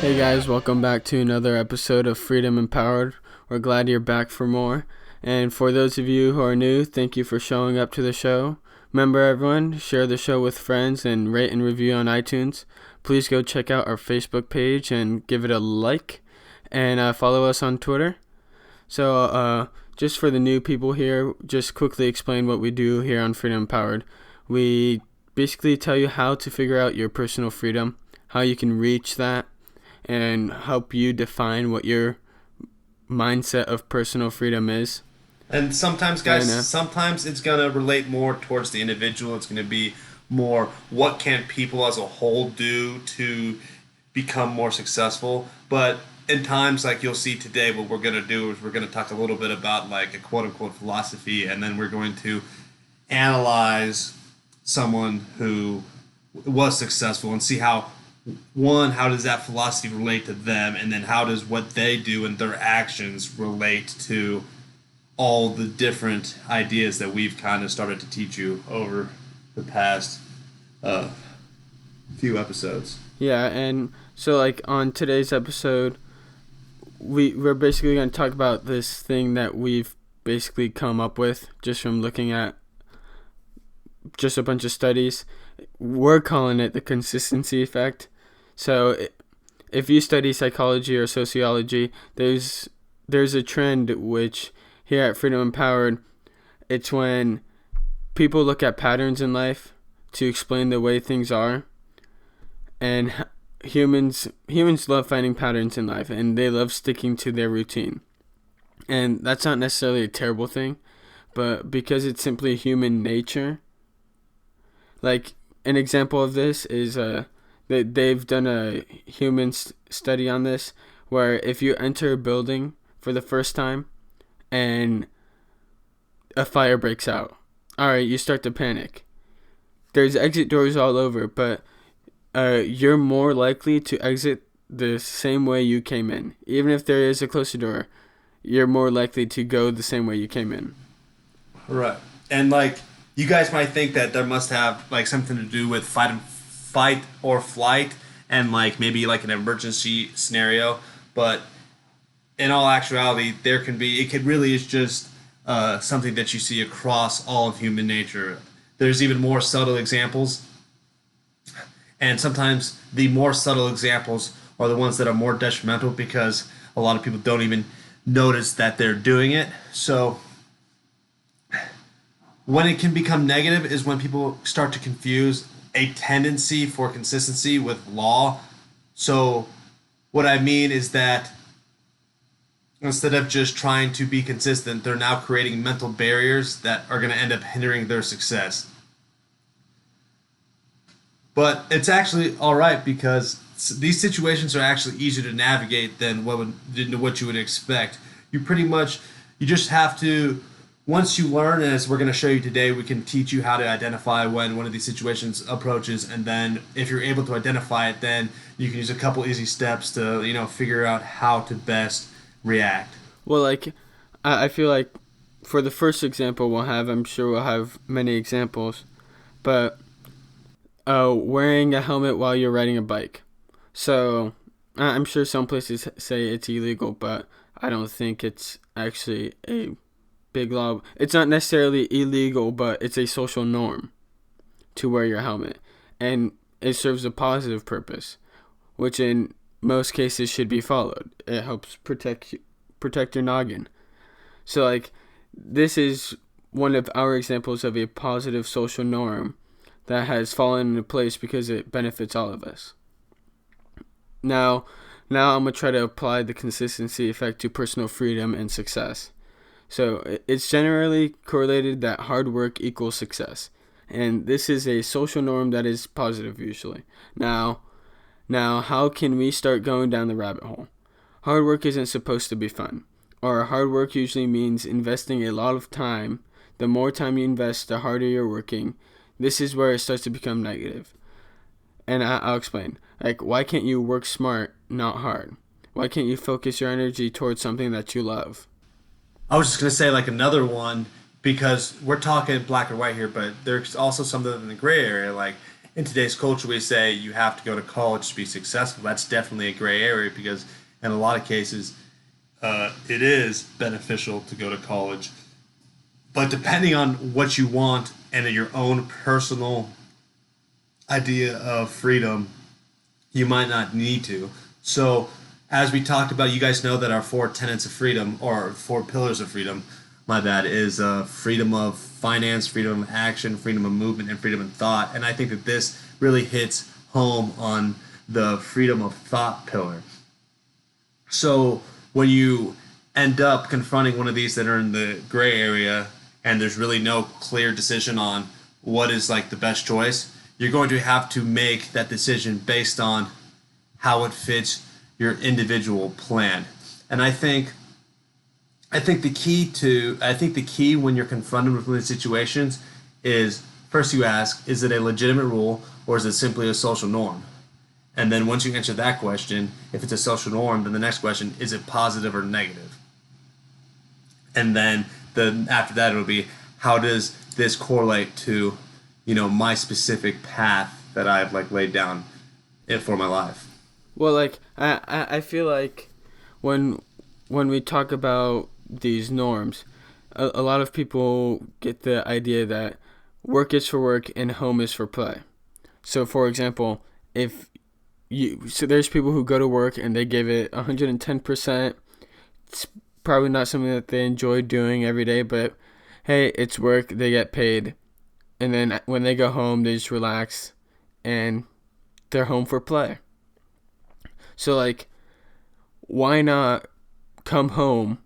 Hey guys, welcome back to another episode of Freedom Empowered. We're glad you're back for more. And for those of you who are new, thank you for showing up to the show. Remember everyone, share the show with friends and rate and review on iTunes. Please go check out our Facebook page and give it a like. And follow us on Twitter. So just for the new people here, just quickly explain what we do here on Freedom Empowered. We basically tell you how to figure out your personal freedom, how you can reach that, and help you define what your mindset of personal freedom is. And sometimes, guys, sometimes it's going to relate more towards the individual. It's going to be more what can people as a whole do to become more successful. But in times like you'll see today, what we're going to do is we're going to talk a little bit about like a quote-unquote philosophy, and then we're going to analyze someone who was successful and see how does that philosophy relate to them, and then how does what they do and their actions relate to all the different ideas that we've kind of started to teach you over the past few episodes. Yeah, and so like on today's episode, we're basically going to talk about this thing that we've basically come up with just from looking at just a bunch of studies. We're calling it the consistency effect. So if you study psychology or sociology, there's a trend which here at Freedom Empowered, it's when people look at patterns in life to explain the way things are. And humans love finding patterns in life, and they love sticking to their routine. And that's not necessarily a terrible thing, but because it's simply human nature. Like an example of this is they've done a human study on this, where if you enter a building for the first time and a fire breaks out, alright, you start to panic. There's exit doors all over, but you're more likely to exit the same way you came in. Even if there is a closer door, you're more likely to go the same way you came in. Right. And like you guys might think that there must have like something to do with fight or flight, and like maybe like an emergency scenario, but in all actuality it could really is just something that you see across all of human nature. There's even more subtle examples, and sometimes the more subtle examples are the ones that are more detrimental because a lot of people don't even notice that they're doing it. So when it can become negative is when people start to confuse a tendency for consistency with law. So what I mean is that instead of just trying to be consistent, they're now creating mental barriers that are going to end up hindering their success. But it's actually all right because these situations are actually easier to navigate than what you would expect. You just have to, once you learn, and as we're going to show you today, we can teach you how to identify when one of these situations approaches, and then if you're able to identify it, then you can use a couple easy steps to figure out how to best react. Well, like I feel like for the first example I'm sure we'll have many examples, but wearing a helmet while you're riding a bike. So I'm sure some places say it's illegal, but I don't think it's actually a big law. It's not necessarily illegal, but it's a social norm to wear your helmet, and it serves a positive purpose, which in most cases should be followed. It helps protect your noggin. So like this is one of our examples of a positive social norm that has fallen into place because it benefits all of us. Now I'm going to try to apply the consistency effect to personal freedom and success. So it's generally correlated that hard work equals success. And this is a social norm that is positive usually. Now, how can we start going down the rabbit hole? Hard work isn't supposed to be fun. Or hard work usually means investing a lot of time. The more time you invest, the harder you're working. This is where it starts to become negative. And I'll explain. Like, why can't you work smart, not hard? Why can't you focus your energy towards something that you love? I was just going to say like another one, because we're talking black or white here, but there's also something in the gray area. Like in today's culture we say you have to go to college to be successful. That's definitely a gray area because in a lot of cases it is beneficial to go to college. But depending on what you want and your own personal idea of freedom, you might not need to. So, as we talked about, you guys know that our four tenets of freedom, or four pillars of freedom, my bad, is freedom of finance, freedom of action, freedom of movement, and freedom of thought. And I think that this really hits home on the freedom of thought pillar. So, when you end up confronting one of these that are in the gray area, and there's really no clear decision on what is like the best choice, you're going to have to make that decision based on how it fits your individual plan. And I think the key when you're confronted with these situations is first you ask, is it a legitimate rule or is it simply a social norm? And then once you answer that question, if it's a social norm, then the next question, is it positive or negative? And then after that it'll be, how does this correlate to, my specific path that I've like laid down for my life? Well, like I feel like when we talk about these norms, a lot of people get the idea that work is for work and home is for play. So, for example, so there's people who go to work and they give it 110%. It's probably not something that they enjoy doing every day, but hey, it's work, they get paid. And then when they go home, they just relax and they're home for play. So, like, why not come home,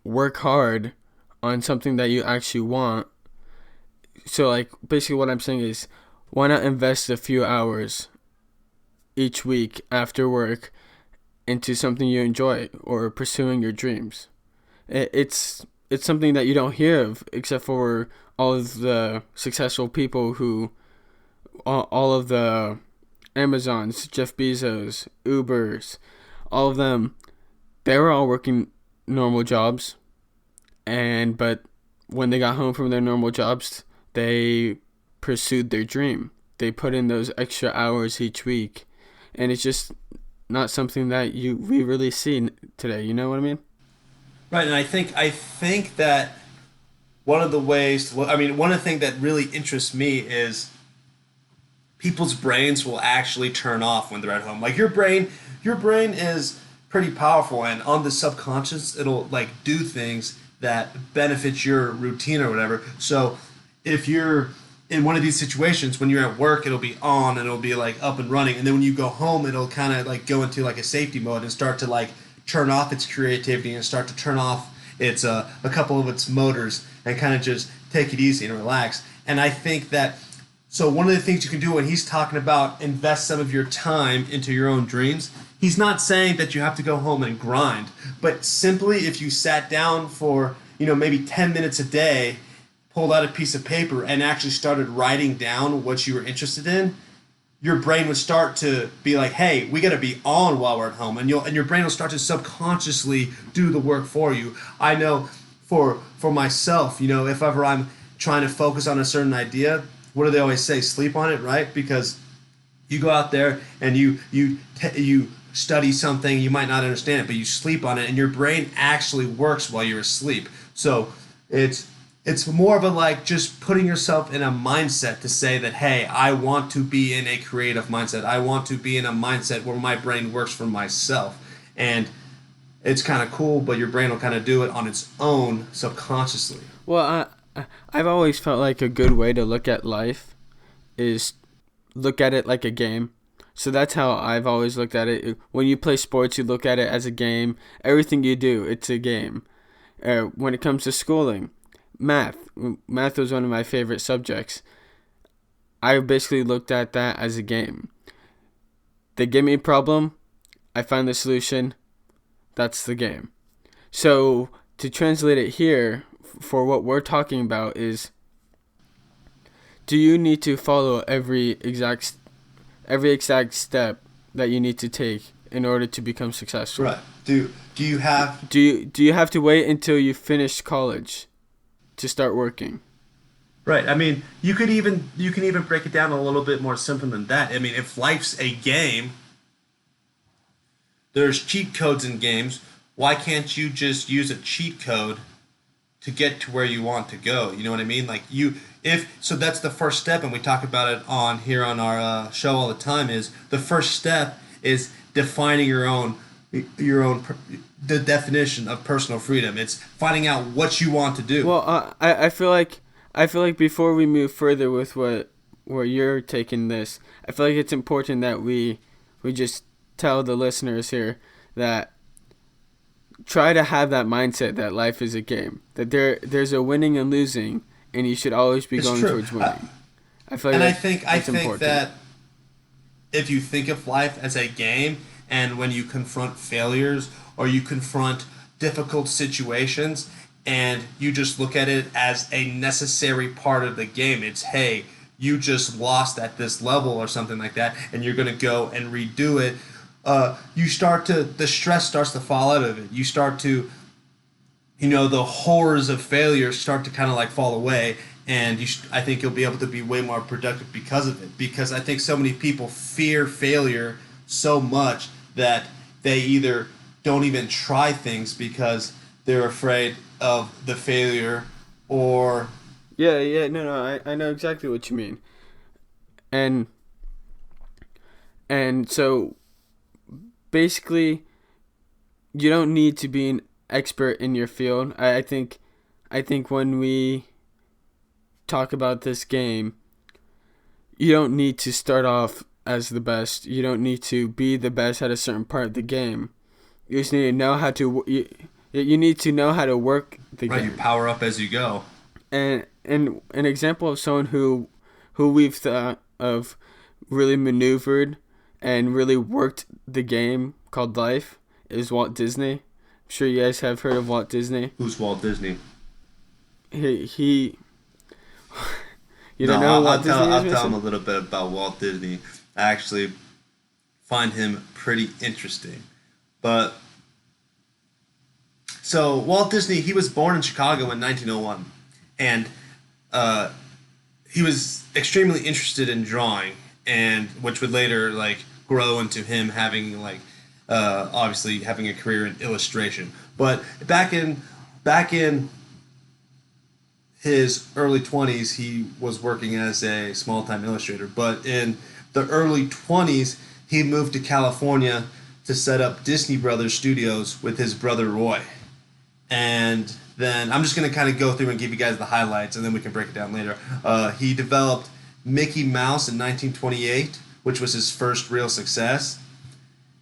work hard on something that you actually want? So, like, basically what I'm saying is, why not invest a few hours each week after work into something you enjoy or pursuing your dreams? It's something that you don't hear of except for all of the successful people who, all of the Amazons, Jeff Bezos, Ubers, all of them, they were all working normal jobs, but when they got home from their normal jobs, they pursued their dream. They put in those extra hours each week, and it's just not something that we really see today. You know what I mean? Right, and I think that one of the things that really interests me is people's brains will actually turn off when they're at home. Like your brain is pretty powerful, and on the subconscious, it'll like do things that benefit your routine or whatever. So if you're in one of these situations, when you're at work, it'll be on and it'll be like up and running, and then when you go home, it'll kind of like go into like a safety mode and start to like turn off its creativity and start to turn off its a couple of its motors and kind of just take it easy and relax. And I think that, so one of the things you can do when he's talking about invest some of your time into your own dreams, he's not saying that you have to go home and grind, but simply if you sat down for, maybe 10 minutes a day, pulled out a piece of paper and actually started writing down what you were interested in, your brain would start to be like, hey, we got to be on while we're at home. And your brain will start to subconsciously do the work for you. I know for myself, if ever I'm trying to focus on a certain idea, what do they always say? Sleep on it, right? Because you go out there and you study something, you might not understand it, but you sleep on it, and your brain actually works while you're asleep. So it's more of a like just putting yourself in a mindset to say that, hey, I want to be in a creative mindset. I want to be in a mindset where my brain works for myself. And it's kind of cool, but your brain will kind of do it on its own subconsciously. Well, I've always felt like a good way to look at life is look at it like a game. So that's how I've always looked at it. When you play sports, you look at it as a game. Everything you do, it's a game. When it comes to schooling, math was one of my favorite subjects. I basically looked at that as a game. They give me a problem, I find the solution, that's the game. So to translate it here, for what we're talking about is, do you need to follow every exact step that you need to take in order to become successful? Right. Do you have to wait until you finish college to start working? Right. I mean, you can even break it down a little bit more simple than that. I mean, if life's a game, there's cheat codes in games. Why can't you just use a cheat code to get to where you want to go? You know what I mean? Like you, if so, that's the first step, and we talk about it on here on our show all the time. Is the first step is defining your own the definition of personal freedom. It's finding out what you want to do. Well, I feel like before we move further with where you're taking this, I feel like it's important that we just tell the listeners here that try to have that mindset that life is a game, that there's a winning and losing, and you should always be It's going true. towards winning. I feel like And I that's think important. that if you think of life as a game, and when you confront failures or you confront difficult situations, and you just look at it as a necessary part of the game, it's hey, you just lost at this level or something like that, and you're going to go and redo it. The stress starts to fall out of it. You start to, the horrors of failure start to kind of like fall away, and I think you'll be able to be way more productive because of it. Because I think so many people fear failure so much that they either don't even try things because they're afraid of the failure, or Yeah, no, I know exactly what you mean, and so basically, you don't need to be an expert in your field. I think when we talk about this game, you don't need to start off as the best. You don't need to be the best at a certain part of the game. You just need to know how to. You need to know how to work the right, you game. power up as you go. And an example of someone who we've thought of really maneuvered and really worked the game called life is Walt Disney. I'm sure you guys have heard of Walt Disney. Who's Walt Disney? He you No, don't know who I'll Walt tell Disney is, I'll tell him a Mason? little bit about Walt Disney. I actually find him pretty interesting. But so Walt Disney, he was born in Chicago in 1901, and uh, he was extremely interested in drawing, and which would later like grow into him having like obviously having a career in illustration. But back in his early 20s, he was working as a small time illustrator. But in the early 20s, he moved to California to set up Disney Brothers Studios with his brother Roy. And then I'm just going to kind of go through and give you guys the highlights, and then we can break it down later. He developed Mickey Mouse in 1928, which was his first real success.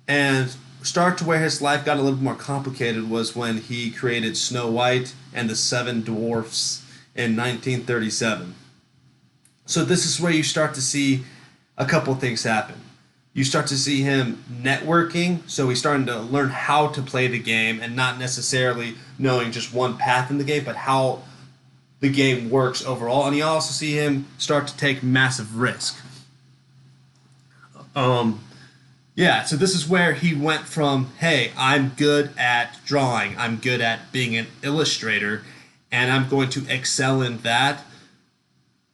And start to where his life got a little bit more complicated was when he created Snow White and the Seven Dwarfs in 1937. So this is where you start to see a couple things happen. You start to see him networking, so he's starting to learn how to play the game and not necessarily knowing just one path in the game, but how the game works overall. And you also see him start to take massive risk. Yeah, so this is where he went from, hey, I'm good at drawing, I'm good at being an illustrator, and I'm going to excel in that.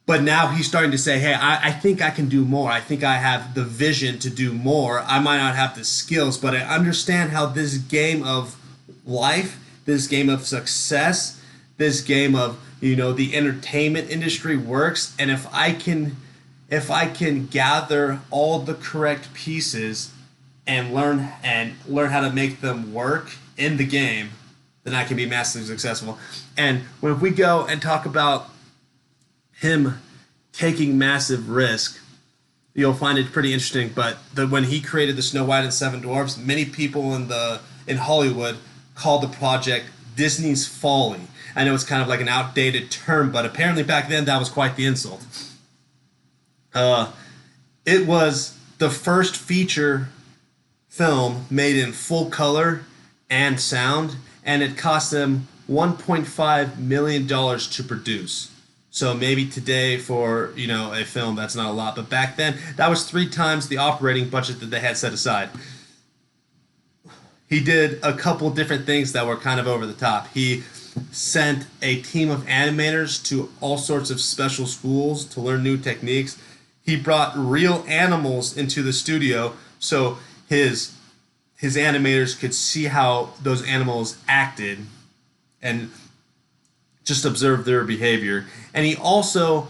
But now he's starting to say, hey, I think I can do more. I think I have the vision to do more. I might not have the skills, but I understand how this game of life, this game of success, this game of, the entertainment industry works. And if I can gather all the correct pieces and learn how to make them work in the game, then I can be massively successful. And when we go and talk about him taking massive risk, you'll find it pretty interesting. But when he created the Snow White and Seven Dwarfs, many people in Hollywood called the project Disney's Folly. I know it's kind of like an outdated term, but apparently back then that was quite the insult. It was the first feature film made in full color and sound, and it cost them $1.5 million to produce. So maybe today for a film that's not a lot, but back then that was 3 times the operating budget that they had set aside. He did a couple different things that were kind of over the top. He sent a team of animators to all sorts of special schools to learn new techniques. He brought real animals into the studio so his animators could see how those animals acted and just observe their behavior. And he also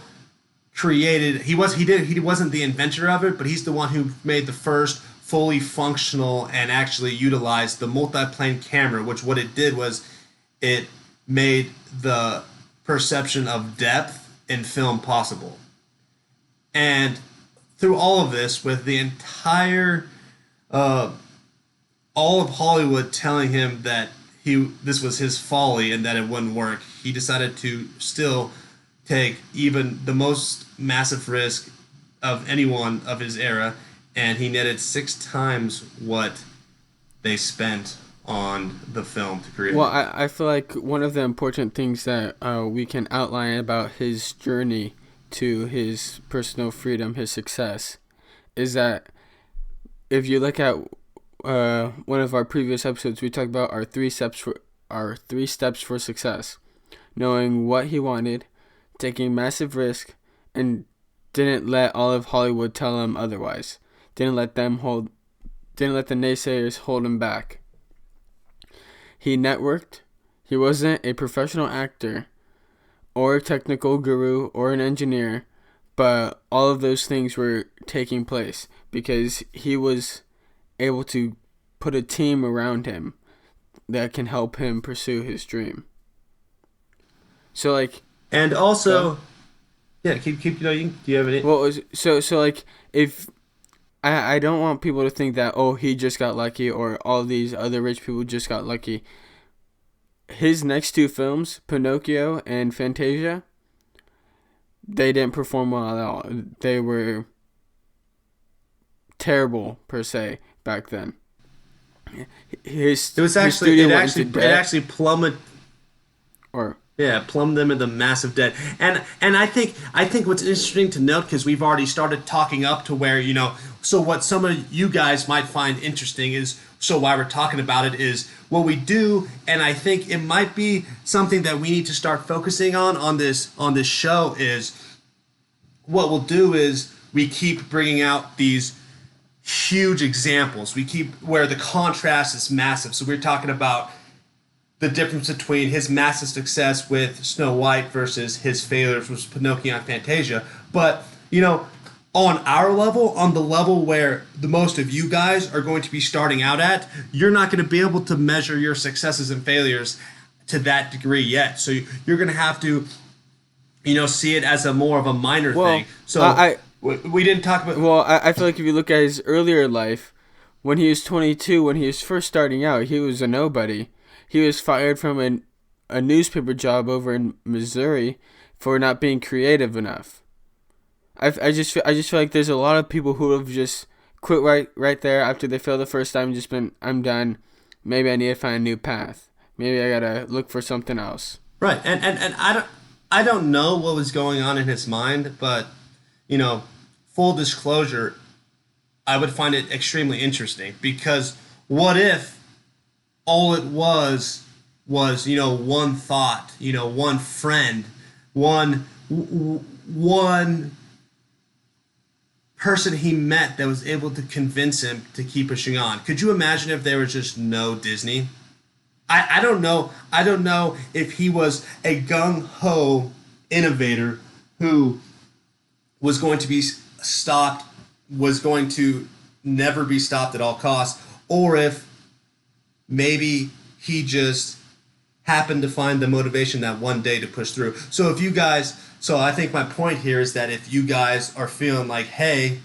he wasn't the inventor of it, but he's the one who made the first fully functional and actually utilized the multiplane camera, which what it did was it made the perception of depth in film possible. And through all of this, with the entire all of Hollywood telling him that this was his folly and that it wouldn't work, he decided to still take even the most massive risk of anyone of his era, and he netted 6 times what they spent on the film to create. Well, I feel like one of the important things that we can outline about his journey to his personal freedom, his success, is that if you look at one of our previous episodes, we talked about our 3 steps for success: knowing what he wanted, taking massive risk, and didn't let all of Hollywood tell him otherwise. Didn't let the naysayers hold him back. He networked. He wasn't a professional actor or a technical guru or an engineer, but all of those things were taking place because he was able to put a team around him that can help him pursue his dream. So like, and also, yeah, keep do you have any? Well, so like, if I don't want people to think that, oh, he just got lucky or all these other rich people just got lucky. His next 2 films, Pinocchio and Fantasia, they didn't perform well at all. They were terrible per se back then. It actually plummeted. Plumb them into massive debt. And I think what's interesting to note, because we've already started talking up to where, so what some of you guys might find interesting is, so why we're talking about it is what we do, and I think it might be something that we need to start focusing on this show, is what we'll do is we keep bringing out these huge examples. We keep where the contrast is massive. So we're talking about the difference between his massive success with Snow White versus his failures with Pinocchio and Fantasia. But, on our level, on the level where the most of you guys are going to be starting out at, you're not going to be able to measure your successes and failures to that degree yet. So you're going to have to, see it as a more of a minor thing. So we didn't talk about... Well, I feel like if you look at his earlier life, when he was 22, when he was first starting out, he was a nobody. He was fired from a newspaper job over in Missouri for not being creative enough. I just feel like there's a lot of people who have just quit right there after they failed the first time and just been, I'm done. Maybe I need to find a new path. Maybe I gotta look for something else. Right, and I don't know what was going on in his mind, but full disclosure, I would find it extremely interesting, because what if all it was one thought, one friend, one person he met that was able to convince him to keep pushing on. Could you imagine if there was just no Disney? I don't know. I don't know if he was a gung-ho innovator who was going to be stopped, was going to never be stopped at all costs, or if maybe he just happened to find the motivation that one day to push through. So I think my point here is that if you guys are feeling like, hey,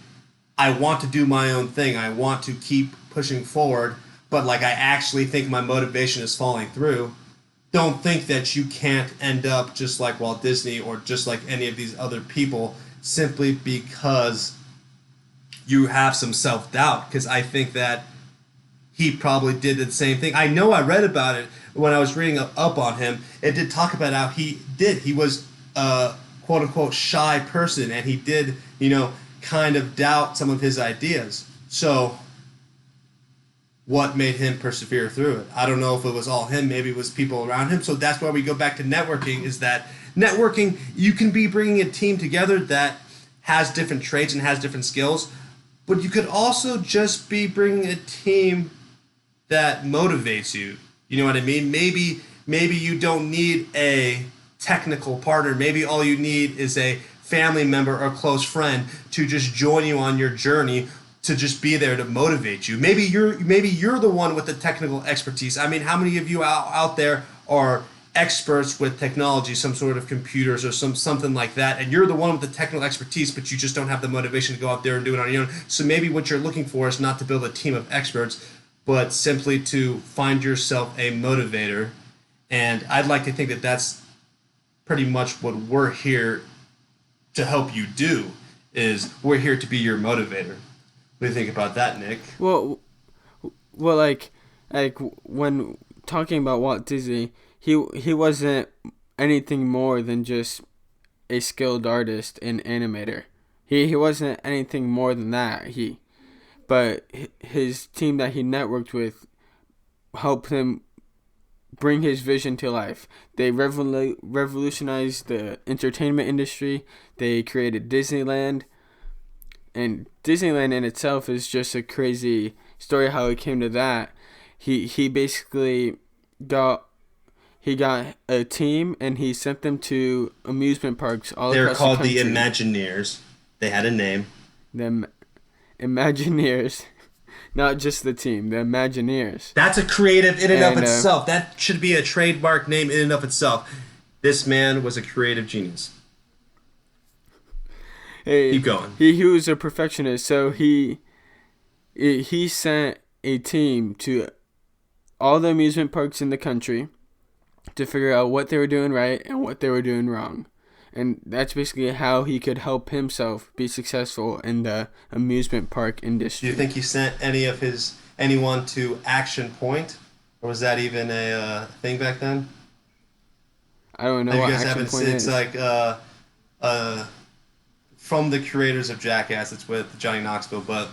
I want to do my own thing, I want to keep pushing forward, but like I actually think my motivation is falling through, don't think that you can't end up just like Walt Disney or just like any of these other people simply because you have some self-doubt, because I think that he probably did the same thing. I know I read about it when I was reading up on him. It did talk about how he was a quote-unquote shy person, and he did, kind of doubt some of his ideas. So, what made him persevere through it. I don't know if it was all him, maybe it was people around him. So that's why we go back to networking, is that networking, you can be bringing a team together that has different traits and has different skills, but you could also just be bringing a team that motivates you. You know what I mean? Maybe you don't need a technical partner. Maybe all you need is a family member or close friend to just join you on your journey, to just be there to motivate you. Maybe you're the one with the technical expertise. I mean, how many of you out there are experts with technology, some sort of computers or something like that, and you're the one with the technical expertise, but you just don't have the motivation to go out there and do it on your own. So maybe what you're looking for is not to build a team of experts, but simply to find yourself a motivator. And I'd like to think that that's pretty much what we're here to help you do, is we're here to be your motivator. What do you think about that, Nick? Well, like when talking about Walt Disney, he wasn't anything more than just a skilled artist and animator. He wasn't anything more than that. But his team that he networked with helped him bring his vision to life. They revolutionized the entertainment industry. They created Disneyland. And Disneyland in itself is just a crazy story how he came to that. He basically got a team and he sent them to amusement parks all They were across the called country. the Imagineers. They had a name. The Imagineers. Not just the team, the Imagineers. That's a creative in and of itself. That should be a trademark name in and of itself. This man was a creative genius. Hey, keep going. He was a perfectionist, so he sent a team to all the amusement parks in the country to figure out what they were doing right and what they were doing wrong. And that's basically how he could help himself be successful in the amusement park industry. Do you think he sent anyone to Action Point? Or was that even a thing back then? I don't know what Action Point is. It's like from the creators of Jackass. It's with Johnny Knoxville, but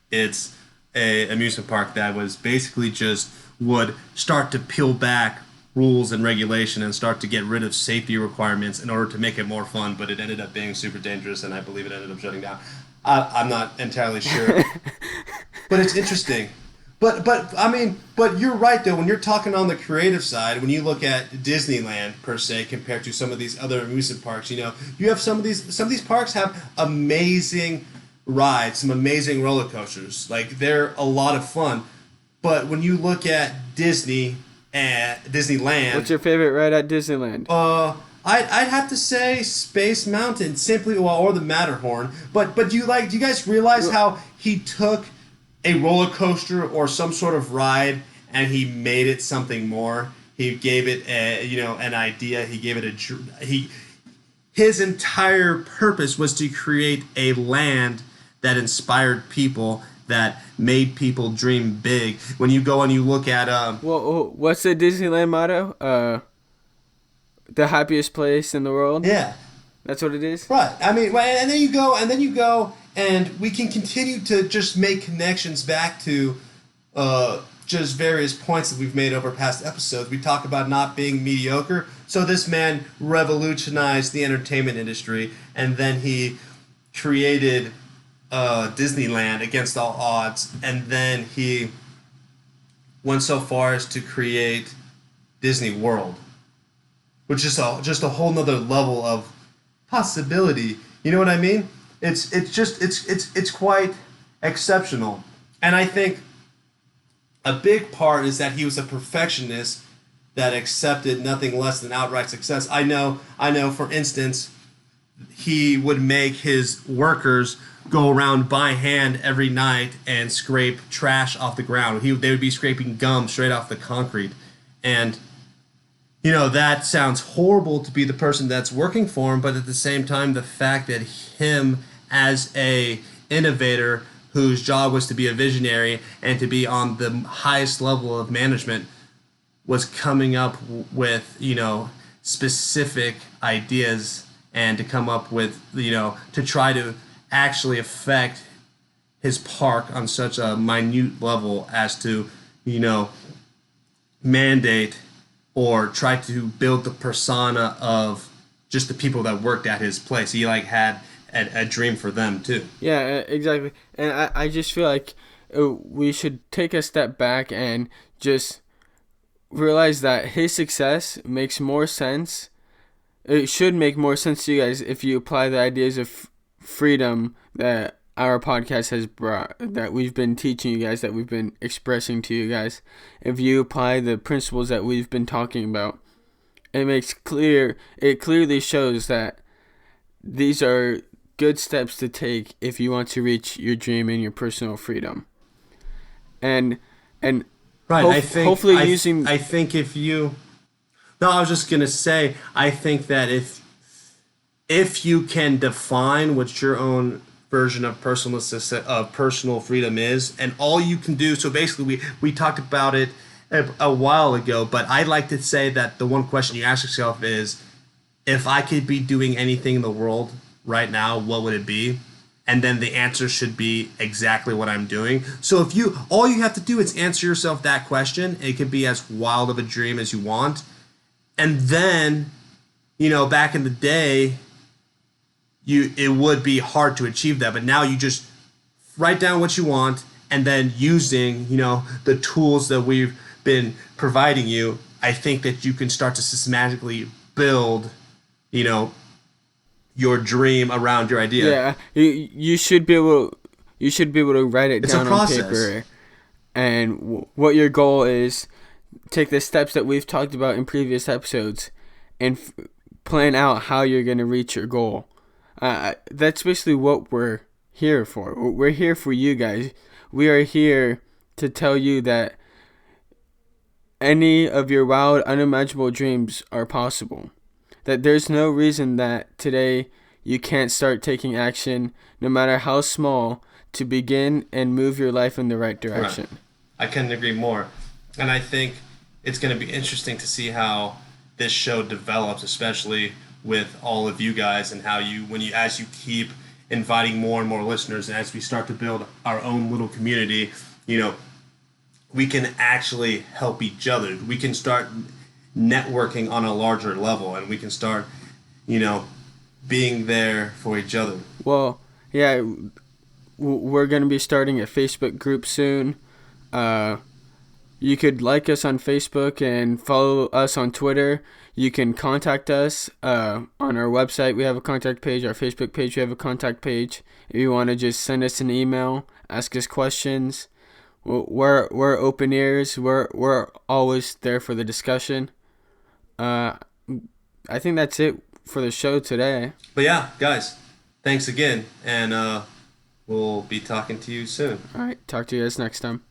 it's a amusement park that was basically just would start to peel back rules and regulation and start to get rid of safety requirements in order to make it more fun, but it ended up being super dangerous, and I believe it ended up shutting down. I'm not entirely sure, but it's interesting. But you're right though. When you're talking on the creative side, when you look at Disneyland per se compared to some of these other amusement parks, you have some of these parks have amazing rides, some amazing roller coasters. Like, they're a lot of fun. But when you look at Disneyland, what's your favorite ride at Disneyland? I'd have to say Space Mountain, or the Matterhorn. But do you guys realize how he took a roller coaster or some sort of ride and he made it something more? He gave it an idea. He gave it his entire purpose was to create a land that inspired people, that made people dream big. When you go and you look at what's the Disneyland motto? The happiest place in the world. Yeah, that's what it is. Right. I mean, and then you go, and we can continue to just make connections back to just various points that we've made over past episodes. We talk about not being mediocre. So this man revolutionized the entertainment industry, and then he created Disneyland against all odds, and then he went so far as to create Disney World, which is just a whole nother level of possibility. You know what I mean? It's quite exceptional, and I think a big part is that he was a perfectionist that accepted nothing less than outright success. I know. For instance, he would make his workers go around by hand every night and scrape trash off the ground. They would be scraping gum straight off the concrete. And, that sounds horrible to be the person that's working for him, but at the same time, the fact that him as a innovator whose job was to be a visionary and to be on the highest level of management was coming up with, specific ideas and to come up with, to try to actually affect his park on such a minute level as to, you know, mandate or try to build the persona of just the people that worked at his place. He like had a dream for them too. Yeah, exactly. And I just feel like we should take a step back and just realize that his success makes more sense. It should make more sense to you guys if you apply the ideas of freedom that our podcast has brought, that we've been teaching you guys, that we've been expressing to you guys. If you apply the principles that we've been talking about, it clearly shows that these are good steps to take if you want to reach your dream and your personal freedom. And Right. hopefully using. I think if you. No, I was just gonna say. I think that if you can define what your own version of personal freedom is, and all you can do. So basically, we talked about it a while ago, but I'd like to say that the one question you ask yourself is, if I could be doing anything in the world right now, what would it be? And then the answer should be exactly what I'm doing. So if you, all you have to do is answer yourself that question. It could be as wild of a dream as you want. And then, back in the day, it would be hard to achieve that. But now you just write down what you want, and then using, the tools that we've been providing you, I think that you can start to systematically build, your dream around your idea. Yeah, you should be able to write it down on paper, and what your goal is. Take the steps that we've talked about in previous episodes, and plan out how you're going to reach your goal. That's basically what we're here for. We're here for you guys. We are here to tell you that any of your wild, unimaginable dreams are possible. That there's no reason that today you can't start taking action, no matter how small, to begin and move your life in the right direction. Right. I couldn't agree more. And I think it's going to be interesting to see how this show develops, especially with all of you guys, and how as you keep inviting more and more listeners, and as we start to build our own little community, we can actually help each other. We can start networking on a larger level, and we can start, being there for each other. Well, yeah, we're going to be starting a Facebook group soon. You could like us on Facebook and follow us on Twitter. You can contact us on our website. We have a contact page. Our Facebook page, we have a contact page. If you want to just send us an email, ask us questions, we're open ears. We're always there for the discussion. I think that's it for the show today. But yeah, guys, thanks again, and we'll be talking to you soon. All right, talk to you guys next time.